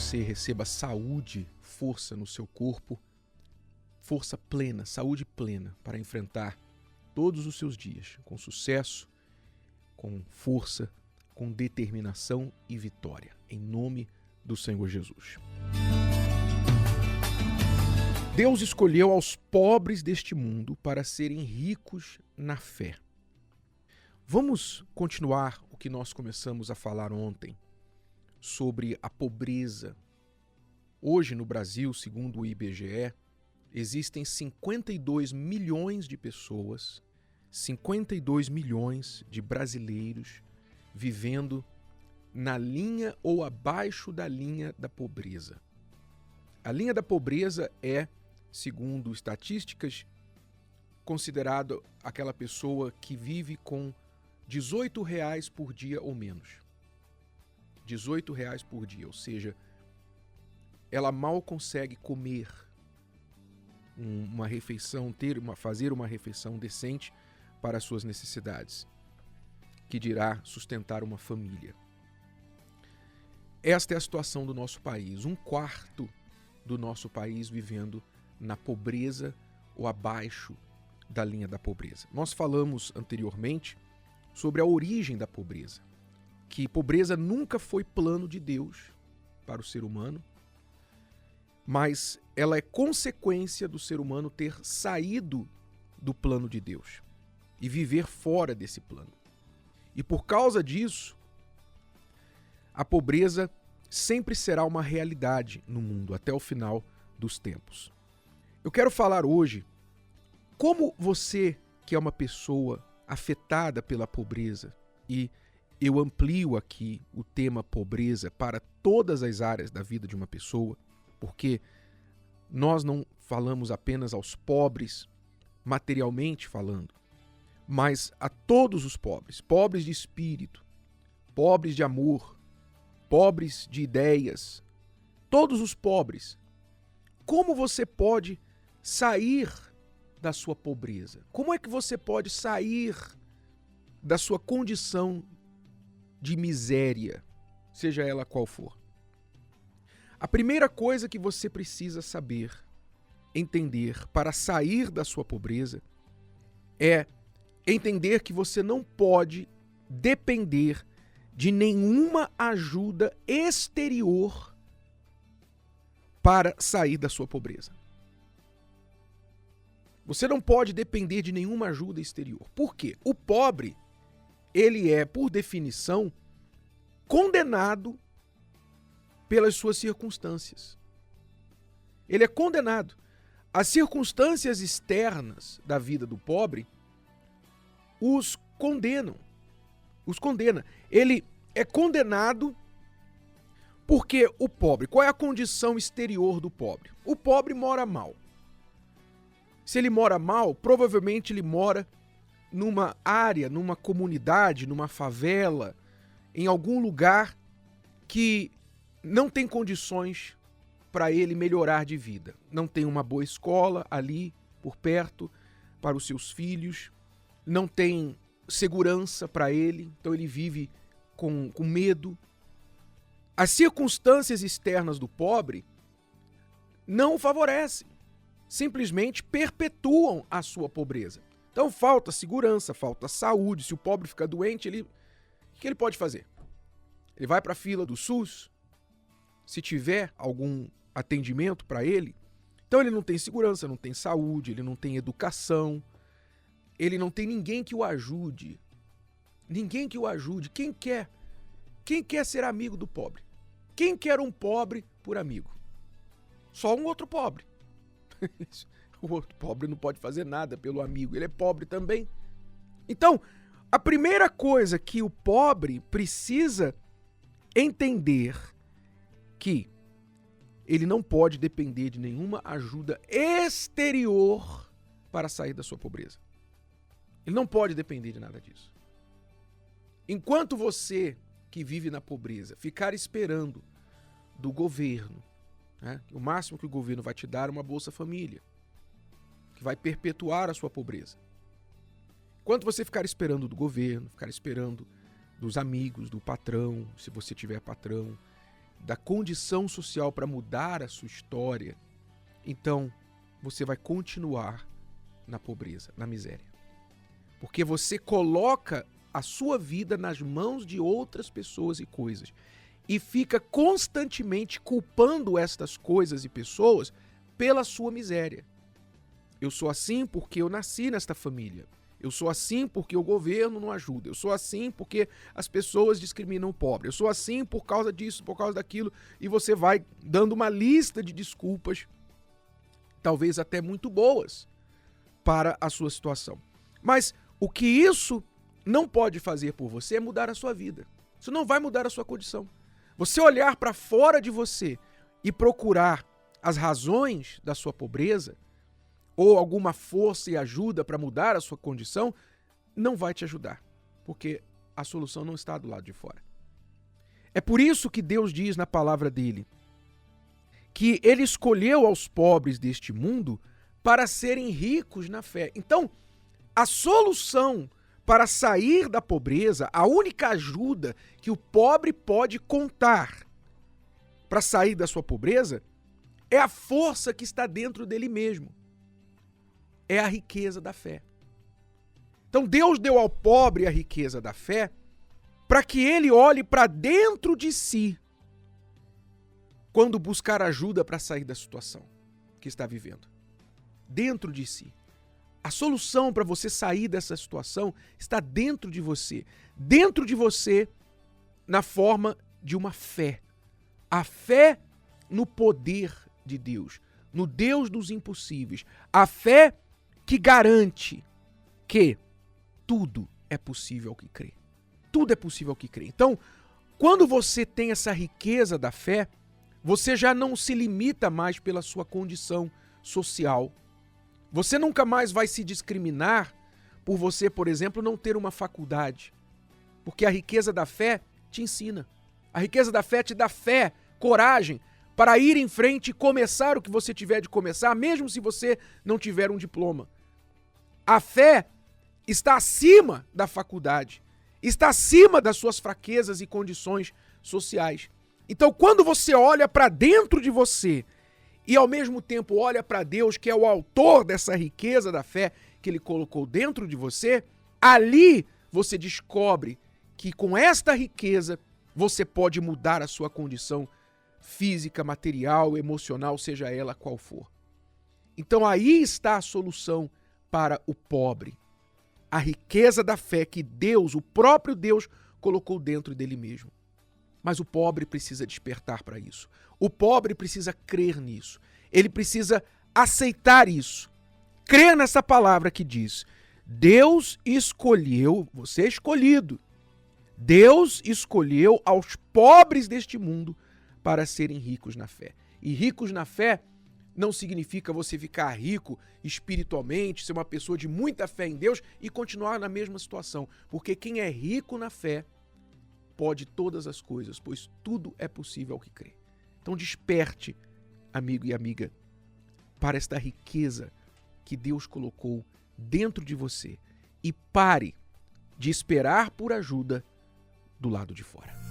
você receba saúde, força no seu corpo, força plena, saúde plena para enfrentar todos os seus dias com sucesso, com força, com determinação e vitória. Em nome do Senhor Jesus. Deus escolheu aos pobres deste mundo para serem ricos na fé. Vamos continuar o que nós começamos a falar ontem sobre a pobreza. Hoje no Brasil, segundo o IBGE, existem 52 milhões de pessoas, 52 milhões de brasileiros vivendo na linha ou abaixo da linha da pobreza. A linha da pobreza é, segundo estatísticas, considerado aquela pessoa que vive com R$18 por dia ou menos. R$18 por dia, ou seja, ela mal consegue comer uma refeição, fazer uma refeição decente para as suas necessidades, que dirá sustentar uma família. Esta é a situação do nosso país. 1/4 do nosso país vivendo na pobreza ou abaixo da linha da pobreza. Nós falamos anteriormente sobre a origem da pobreza, que pobreza nunca foi plano de Deus para o ser humano, mas ela é consequência do ser humano ter saído do plano de Deus e viver fora desse plano. E por causa disso, a pobreza sempre será uma realidade no mundo até o final dos tempos. Eu quero falar hoje como você, que é uma pessoa afetada pela pobreza, e eu amplio aqui o tema pobreza para todas as áreas da vida de uma pessoa, porque nós não falamos apenas aos pobres, materialmente falando, mas a todos os pobres, pobres de espírito, pobres de amor, pobres de ideias, todos os pobres. Como você pode sair da sua pobreza? Como é que você pode sair da sua condição de miséria, seja ela qual for? A primeira coisa que você precisa saber, entender para sair da sua pobreza é entender que você não pode depender de nenhuma ajuda exterior para sair da sua pobreza. Você não pode depender de nenhuma ajuda exterior. Por quê? O pobre, ele é, por definição, condenado pelas suas circunstâncias. Ele é condenado. As circunstâncias externas da vida do pobre os condenam. Os condena. Ele é condenado porque o pobre, qual é a condição exterior do pobre? O pobre mora mal. Se ele mora mal, provavelmente ele mora numa área, numa comunidade, numa favela, em algum lugar que não tem condições para ele melhorar de vida. Não tem uma boa escola ali por perto para os seus filhos, não tem segurança para ele, então ele vive com medo. As circunstâncias externas do pobre não o favorecem, simplesmente perpetuam a sua pobreza. Então falta segurança, falta saúde. Se o pobre fica doente, o que ele pode fazer? Ele vai para a fila do SUS, se tiver algum atendimento para ele. Então ele não tem segurança, não tem saúde, ele não tem educação, ele não tem ninguém que o ajude. Ninguém que o ajude. Quem quer ser amigo do pobre? Quem quer um pobre por amigo? Só um outro pobre. O outro pobre não pode fazer nada pelo amigo, ele é pobre também. Então, a primeira coisa que o pobre precisa entender que ele não pode depender de nenhuma ajuda exterior para sair da sua pobreza. Ele não pode depender de nada disso. Enquanto você que vive na pobreza ficar esperando do governo, né, o máximo que o governo vai te dar é uma Bolsa Família, que vai perpetuar a sua pobreza. Enquanto você ficar esperando do governo, ficar esperando dos amigos, do patrão, se você tiver patrão, da condição social para mudar a sua história, então você vai continuar na pobreza, na miséria. Porque você coloca a sua vida nas mãos de outras pessoas e coisas e fica constantemente culpando estas coisas e pessoas pela sua miséria. Eu sou assim porque eu nasci nesta família. Eu sou assim porque o governo não ajuda. Eu sou assim porque as pessoas discriminam o pobre. Eu sou assim por causa disso, por causa daquilo. E você vai dando uma lista de desculpas, talvez até muito boas, para a sua situação. Mas o que isso não pode fazer por você é mudar a sua vida. Isso não vai mudar a sua condição. Você olhar para fora de você e procurar as razões da sua pobreza ou alguma força e ajuda para mudar a sua condição, não vai te ajudar, porque a solução não está do lado de fora. É por isso que Deus diz na palavra dele que ele escolheu aos pobres deste mundo para serem ricos na fé. Então, a solução para sair da pobreza, a única ajuda que o pobre pode contar para sair da sua pobreza é a força que está dentro dele mesmo. É a riqueza da fé. Então Deus deu ao pobre a riqueza da fé para que ele olhe para dentro de si quando buscar ajuda para sair da situação que está vivendo. Dentro de si. A solução para você sair dessa situação está dentro de você. Dentro de você na forma de uma fé. A fé no poder de Deus, no Deus dos impossíveis. A fé que garante que tudo é possível ao que crê. Tudo é possível ao que crê. Então, quando você tem essa riqueza da fé, você já não se limita mais pela sua condição social. Você nunca mais vai se discriminar por você, por exemplo, não ter uma faculdade. Porque a riqueza da fé te ensina. A riqueza da fé te dá fé, coragem, para ir em frente e começar o que você tiver de começar, mesmo se você não tiver um diploma. A fé está acima da faculdade, está acima das suas fraquezas e condições sociais. Então, quando você olha para dentro de você e, ao mesmo tempo, olha para Deus, que é o autor dessa riqueza da fé que Ele colocou dentro de você, ali você descobre que, com esta riqueza, você pode mudar a sua condição física, material, emocional, seja ela qual for. Então, aí está a solução para o pobre. A riqueza da fé que Deus, o próprio Deus, colocou dentro dele mesmo. Mas o pobre precisa despertar para isso. O pobre precisa crer nisso. Ele precisa aceitar isso. Crer nessa palavra que diz: Deus escolheu, você é escolhido. Deus escolheu aos pobres deste mundo para serem ricos na fé. E ricos na fé não significa você ficar rico espiritualmente, ser uma pessoa de muita fé em Deus e continuar na mesma situação. Porque quem é rico na fé pode todas as coisas, pois tudo é possível ao que crê. Então desperte, amigo e amiga, para esta riqueza que Deus colocou dentro de você e pare de esperar por ajuda do lado de fora.